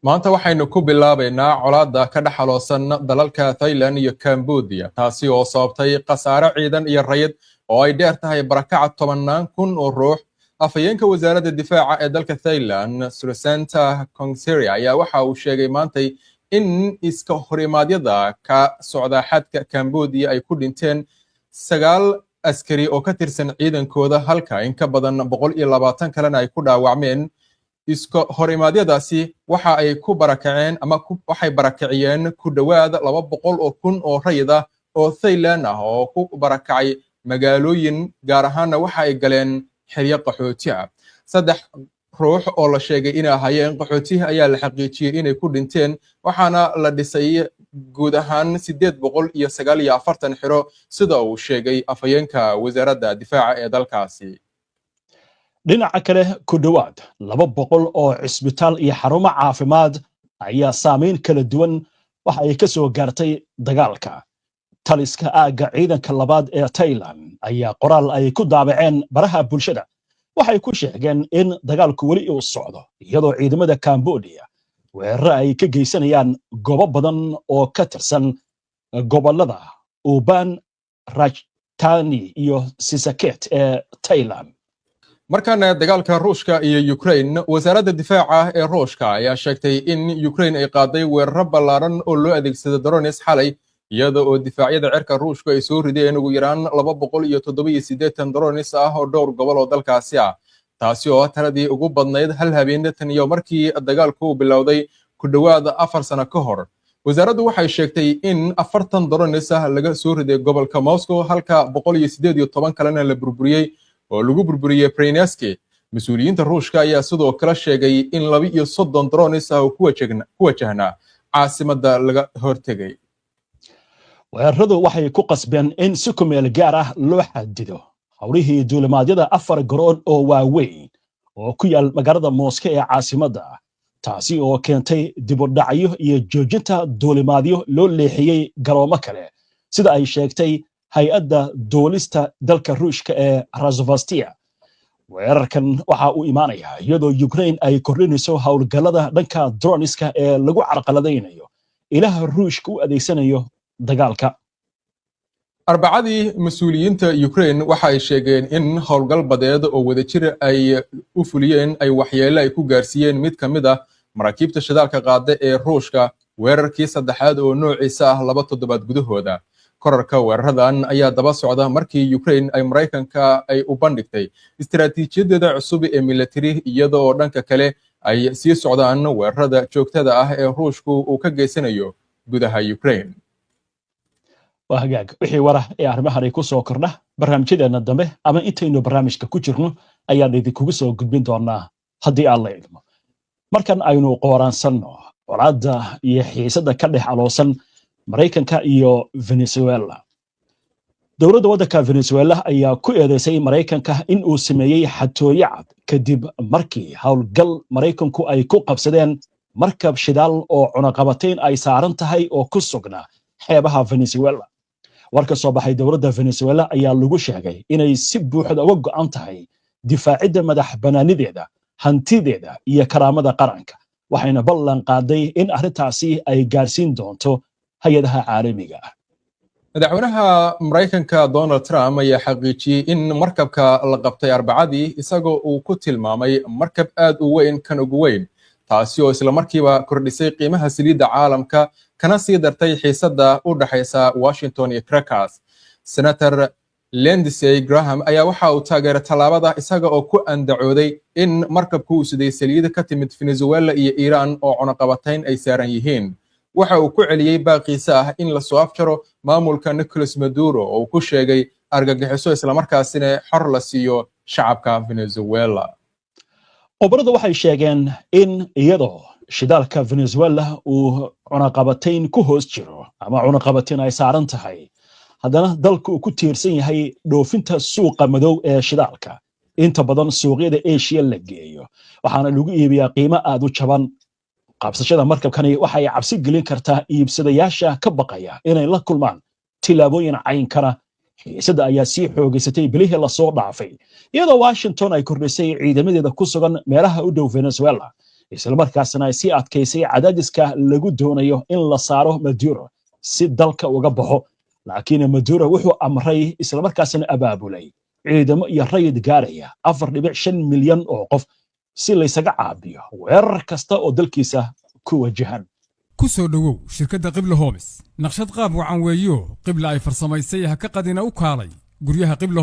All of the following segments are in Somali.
maanta waxaynu ku bilaabaynaa colaadda ka dhaxaloosan dalalka Thailand iyo Cambodia taasi oo sababtay khasaare ciidan iyo rayid oo ay dheer tahay barakaca 10,000 oo ruux. afhayeenka wasaaradda difaaca ee dalka Thailand Suresanta Kongsiria ayaa waxa uu sheegay maantay in iska horimaadyada ka socda xadka Cambodia ay ku dhinteen 9 askari oo ka tirsan ciidankooda halka in ka badan 120 kalena ay ku dhaawacmeen. iska horimaadyadaasi waxa ay ku barakaceen ama waxay barakaciyeen ku dhawaad 200,000 oo rayid ah oo Thailand ah oo ku barakacay magaalooyin gaar ahaan waxa ay galeen xeryo qaxooti ah. 3 ruux oo la sheegay inay ahaayeen qaxooti ayaa la xaqiijiyay inay ku dhinteen waxaana la dhisay guud ahaan 849 xero sida uu sheegay afhayeenka wasaaradda difaaca ee dalkaasi. dhinaca kale ku dhawaad 200 oo cisbitaal iyo xarumo caafimaad ayaa saameyn kala duwan waxa ay ka soo gaartay dagaalka. taliska aagga ciidanka labaad ee Thailand ayaa qoraal ay ku daabaceen baraha bulshada waxay ku sheegeen in dagaalku weli uu socdo iyadoo ciidamada Cambodia weerar ay ka geysanayaan goobo badan oo ka tirsan gobolada Ubon, Rajdhani iyo Sisaket ee Thailand. markaana dagaalka Ruushka iyo Ukraine, wasaaradda difaaca ee Ruushka ayaa sheegtay in Ukraine ay qaaday weerar ballaaran oo loo adeegsaday drones xalay iyada oo difaacyada cirka Ruushka ay soo rideen ugu yaraan 287 drones ah oo dhowr gobol oo dalkaasi ah, taasi oo taradii ugu badnayd hal habeen tan iyo markii dagaalku bilowday ku dhawaad 4 sano ka hor. wasaaraddu waxay sheegtay in 40 drones ah laga soo riday gobolka Moscow halka 118 kalena la burburiyay oo lagu burburiyay Pryansky. mas'uuliyiinta Ruushka ayaa sidoo kale sheegay in 32 drones ah oo ku wajahnaa caasimadda laga hortagay. weeraradu waxay ku qasbeen in si ku meel gaar ah loo xadido hawlihii duulimaadyada 4 garoon oo waaweyn oo ku yaal magaalada Moscow ee caasimadda, taasi oo keentay dib u dhacyo iyo joojinta duulimaadyo loo leexiyay garoomo kale sida ay sheegtay hay'adda duulista dalka Ruushka ee Razvastia. weerarkan waxa uu imaanayaa iyadoo Ukraine ay kordhinayso hawlgallada dhanka droneska ee lagu carqaladeynayo ilaha Ruushka u adeegsanayo dagaalka. Arbacadii mas'uuliyiinta Ukraine waxa ay sheegeen in howlgal badeed oo wadajir ay u fuliyeen ay waxyeello ay ku gaarsiiyeen mid ka mid ah maraakiibta shidaalka qaada ee Ruushka, weerarkii saddexaad oo noociisa ah 2 toddobaad gudahooda. korarka weeraradan ayaa daba socda markii Ukraine ay Mareykanka ay u bandhigtay istiraatiijiyadeeda cusub ee military iyada oo dhanka kale ay sii socdaan weerarada joogtada ah ee Ruushku uu ka geysanayo gudaha Ukraine. waa hagaag wixii wara ee arrimahan ay ku soo kordha barnaamijyadeena dambe ama intaynu barnaamijka ku jirno ayaan idinkugu soo gudbin doonaa haddii aan la idmo. markan aynu qooraansanno colaadda iyo xiisadda ka dhex aloosan Mareykanka iyo Venezuela. dowladda waddanka Venezuela ayaa ku eedeysay Mareykanka in uu sameeyay xatooyo cad kadib markii howlgal Mareykanku ay ku qabsadeen markab shidaal oo cunaqabatayn ay saaran tahay oo ku sugnaa xeebaha Venezuela. warka soo baxay dowladda Venezuela ayaa lagu sheegay inay si buuxda uga go'an tahay difaacidda madax banaanideeda, hantideeda iyo karaamada qaranka, waxayna ballan qaaday in arrintaasi ay gaarsiin doonto hay'adaha caalamiga ah. madaxweynaha Mareykanka Donald Trump ayaa xaqiijiyay in markabka la qabtay Arbacadii isagoo uu ku tilmaamay markab aad u weyn kan ugu weyn, taasi oo isla markiiba kordhisay qiimaha saliidda caalamka kana sii dartay xiisadda u dhaxaysa Washington iyo Caracas. Senator Lindsey Graham ayaa waxa uu taageeray tallaabada isaga oo ku andacooday in markabku uu siday saliid ka timid Venezuela iyo Iran oo cunaqabatayn ay saaran yihiin. waxa uu ku celiyay baaqiisa ah in la soo afjaro maamulka Nicolas Maduro oo ku sheegay argagixiso isla markaasina xor la siiyo shacabka Venezuela. Obarada waxay sheegeen in iyadoo shidaalka Venezuela uu cunaqabatayn ku hoos jiro ama cunaqabatayn ay saaran tahay, haddana dalku uu ku tiirsan yahay dhoofinta suuqa madow ee shidaalka. inta badan suuqyada Asia la geeyo waxaana lagu iibiyaa qiimo aad u jaban. qabsashada markabkani waxay cabsi gelin kartaa iibsadayaasha ka baqaya inay la kulmaan tilaabooyin caynkana. xiisadda ayaa sii xoogaysatay bilihii la soo dhaafay iyadoo Washington ay kordhisay ciidamadeeda ku sugan meelaha u dhow Venezuela islamarkaasna ay sii adkaysay cadaadiska lagu doonayo in la saaro Maduro si dalka uga baxo laakiin Maduro wuxuu amray islamarkaasna abaabulay ciidamo iyo rayid gaaraya 4.5 milyan oo qof si la isaga caabiyo weerar kasta oo dalkiisa ku wajahan ku soo dhawow shirkadda Qibla Homes naqshad qaab wacan weeyo Qibla ay farsamaysay ha ka qadina u kaalay guryaha Qibla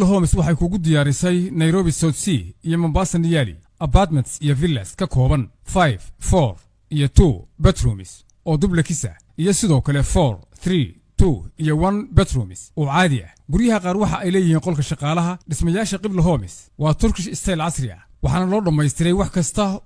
Homes waxay kugu diyaarisay Nairobi South Sea iyo Mombasa Nyali apartments iyo villas ka kooban 5 4 iyo 2 bedrooms oo duplex ah iyo sidoo kale 4 3 2 iyo 1 bedrooms oo caadi ah guryaha qaar waxa ay leeyihiin qolka shaqaalaha dhismayaasha Qibla Homes waa Turkish style casri ah waxaana loo dhammaystiray wax kasta